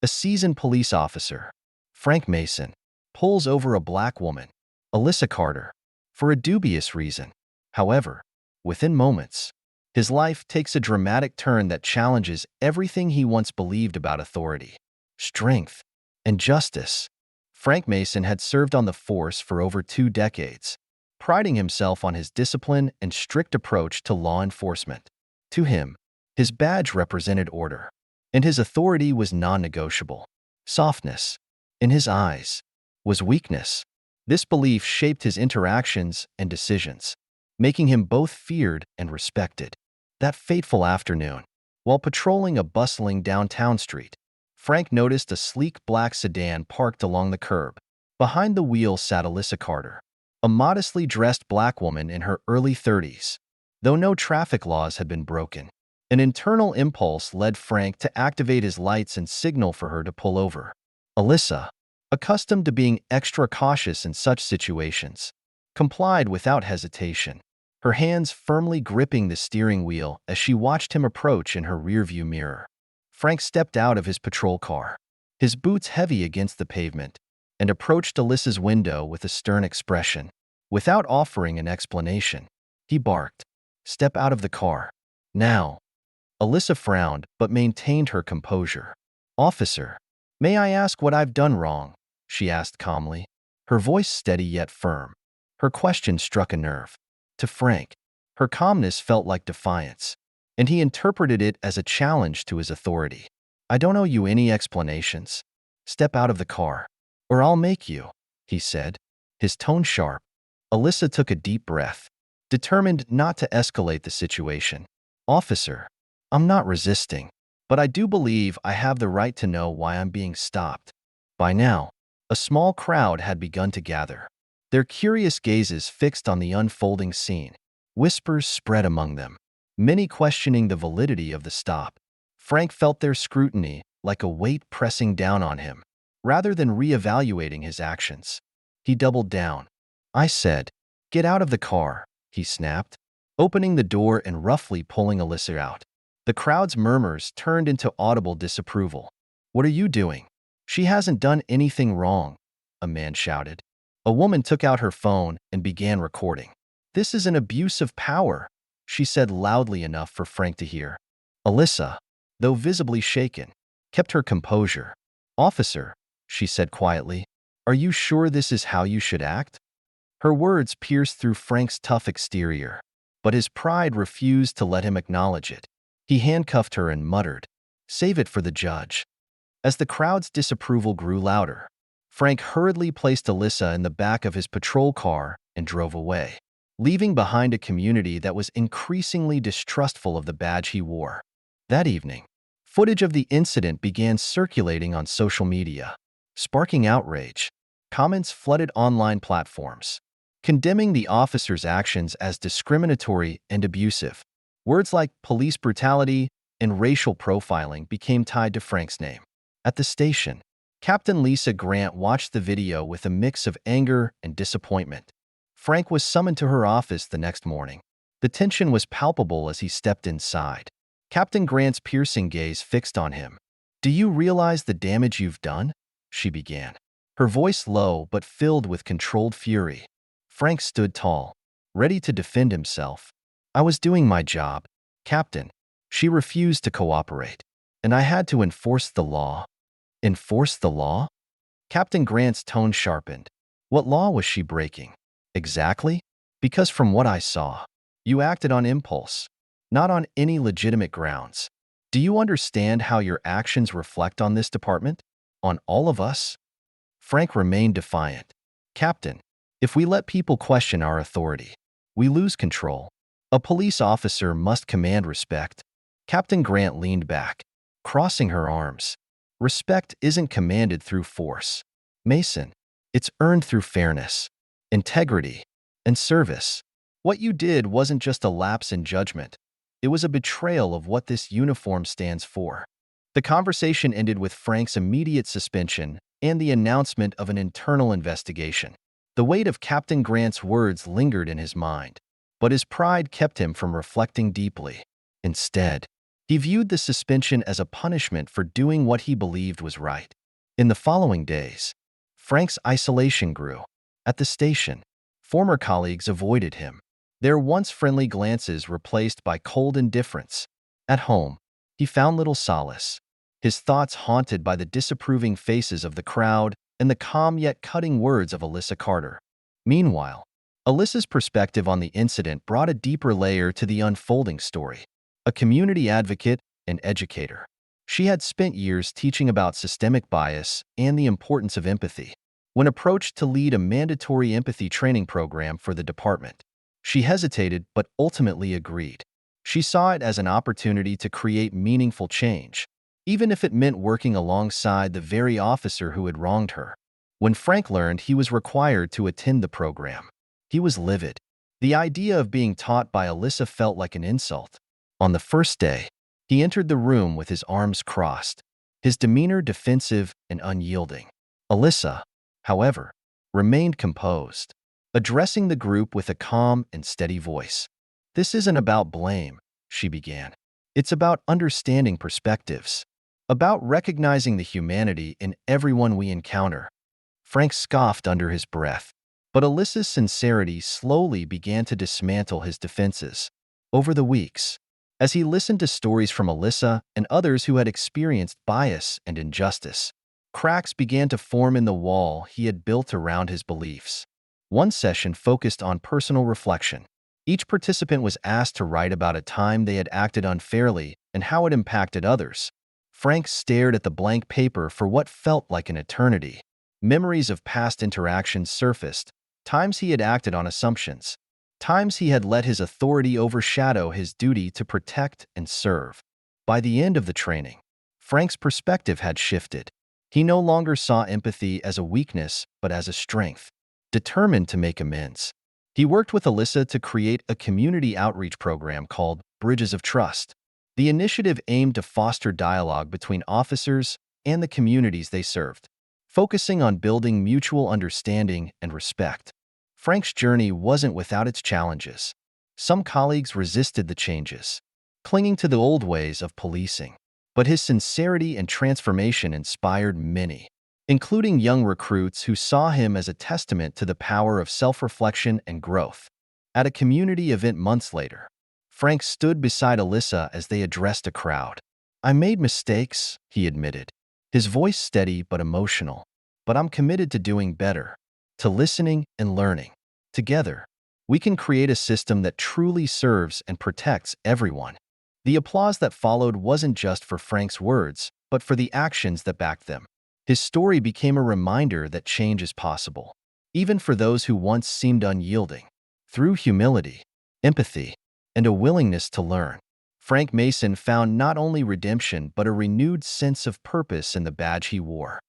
A seasoned police officer, Frank Mason, pulls over a black woman, Alyssa Carter, for a dubious reason. However, within moments, his life takes a dramatic turn that challenges everything he once believed about authority, strength, and justice. Frank Mason had served on the force for over 2 decades, priding himself on his discipline and strict approach to law enforcement. To him, his badge represented order, and his authority was non-negotiable. Softness, in his eyes, was weakness. This belief shaped his interactions and decisions, making him both feared and respected. That fateful afternoon, while patrolling a bustling downtown street, Frank noticed a sleek black sedan parked along the curb. Behind the wheel sat Alyssa Carter, a modestly dressed black woman in her early 30s. Though no traffic laws had been broken, an internal impulse led Frank to activate his lights and signal for her to pull over. Alyssa, accustomed to being extra cautious in such situations, complied without hesitation, her hands firmly gripping the steering wheel as she watched him approach in her rearview mirror. Frank stepped out of his patrol car, his boots heavy against the pavement, and approached Alyssa's window with a stern expression. Without offering an explanation, he barked, "Step out of the car, now." Alyssa frowned but maintained her composure. "Officer, may I ask what I've done wrong?" she asked calmly, her voice steady yet firm. Her question struck a nerve. To Frank, her calmness felt like defiance, and he interpreted it as a challenge to his authority. "I don't owe you any explanations. Step out of the car, or I'll make you," he said, his tone sharp. Alyssa took a deep breath, determined not to escalate the situation. "Officer, I'm not resisting, but I do believe I have the right to know why I'm being stopped." By now, a small crowd had begun to gather, their curious gazes fixed on the unfolding scene. Whispers spread among them, many questioning the validity of the stop. Frank felt their scrutiny like a weight pressing down on him. Rather than reevaluating his actions, he doubled down. "I said, get out of the car," he snapped, opening the door and roughly pulling Alyssa out. The crowd's murmurs turned into audible disapproval. "What are you doing? She hasn't done anything wrong," a man shouted. A woman took out her phone and began recording. "This is an abuse of power," she said loudly enough for Frank to hear. Alyssa, though visibly shaken, kept her composure. "Officer," she said quietly, "are you sure this is how you should act?" Her words pierced through Frank's tough exterior, but his pride refused to let him acknowledge it. He handcuffed her and muttered, "Save it for the judge." As the crowd's disapproval grew louder, Frank hurriedly placed Alyssa in the back of his patrol car and drove away, leaving behind a community that was increasingly distrustful of the badge he wore. That evening, footage of the incident began circulating on social media, sparking outrage. Comments flooded online platforms, condemning the officer's actions as discriminatory and abusive. Words like police brutality and racial profiling became tied to Frank's name. At the station, Captain Lisa Grant watched the video with a mix of anger and disappointment. Frank was summoned to her office the next morning. The tension was palpable as he stepped inside. Captain Grant's piercing gaze fixed on him. "Do you realize the damage you've done?" she began, her voice low but filled with controlled fury. Frank stood tall, ready to defend himself. "I was doing my job, Captain." She refused to cooperate. "And I had to enforce the law." "Enforce the law?" Captain Grant's tone sharpened. What law was she breaking? Exactly? "Because from what I saw, you acted on impulse, not on any legitimate grounds. Do you understand how your actions reflect on this department? On all of us?" Frank remained defiant. "Captain, if we let people question our authority, we lose control. A police officer must command respect." Captain Grant leaned back, crossing her arms. "Respect isn't commanded through force, Mason. It's earned through fairness, integrity, and service. What you did wasn't just a lapse in judgment. It was a betrayal of what this uniform stands for." The conversation ended with Frank's immediate suspension and the announcement of an internal investigation. The weight of Captain Grant's words lingered in his mind, but his pride kept him from reflecting deeply. Instead, he He viewed the suspension as a punishment for doing what he believed was right. In the following days, Frank's isolation grew. At the station, former colleagues avoided him, their once friendly glances replaced by cold indifference. At home, he found little solace, his thoughts haunted by the disapproving faces of the crowd and the calm yet cutting words of Alyssa Carter. Meanwhile, Alyssa's perspective on the incident brought a deeper layer to the unfolding story. A community advocate and educator, she had spent years teaching about systemic bias and the importance of empathy. When approached to lead a mandatory empathy training program for the department, she hesitated but ultimately agreed. She saw it as an opportunity to create meaningful change, even if it meant working alongside the very officer who had wronged her. When Frank learned he was required to attend the program, he was livid. The idea of being taught by Alyssa felt like an insult. On the first day, he entered the room with his arms crossed, his demeanor defensive and unyielding. Alyssa, however, remained composed, addressing the group with a calm and steady voice. "This isn't about blame," she began. "It's about understanding perspectives, about recognizing the humanity in everyone we encounter." Frank scoffed under his breath, but Alyssa's sincerity slowly began to dismantle his defenses. Over the weeks, as he listened to stories from Alyssa and others who had experienced bias and injustice, cracks began to form in the wall he had built around his beliefs. One session focused on personal reflection. Each participant was asked to write about a time they had acted unfairly and how it impacted others. Frank stared at the blank paper for what felt like an eternity. Memories of past interactions surfaced, times he had acted on assumptions, times he had let his authority overshadow his duty to protect and serve. By the end of the training, Frank's perspective had shifted. He no longer saw empathy as a weakness, but as a strength. Determined to make amends, he worked with Alyssa to create a community outreach program called Bridges of Trust. The initiative aimed to foster dialogue between officers and the communities they served, focusing on building mutual understanding and respect. Frank's journey wasn't without its challenges. Some colleagues resisted the changes, clinging to the old ways of policing. But his sincerity and transformation inspired many, including young recruits who saw him as a testament to the power of self-reflection and growth. At a community event months later, Frank stood beside Alyssa as they addressed a crowd. "I made mistakes," he admitted, his voice steady but emotional. "But I'm committed to doing better, to listening and learning. Together, we can create a system that truly serves and protects everyone." The applause that followed wasn't just for Frank's words, but for the actions that backed them. His story became a reminder that change is possible, even for those who once seemed unyielding. Through humility, empathy, and a willingness to learn, Frank Mason found not only redemption but a renewed sense of purpose in the badge he wore.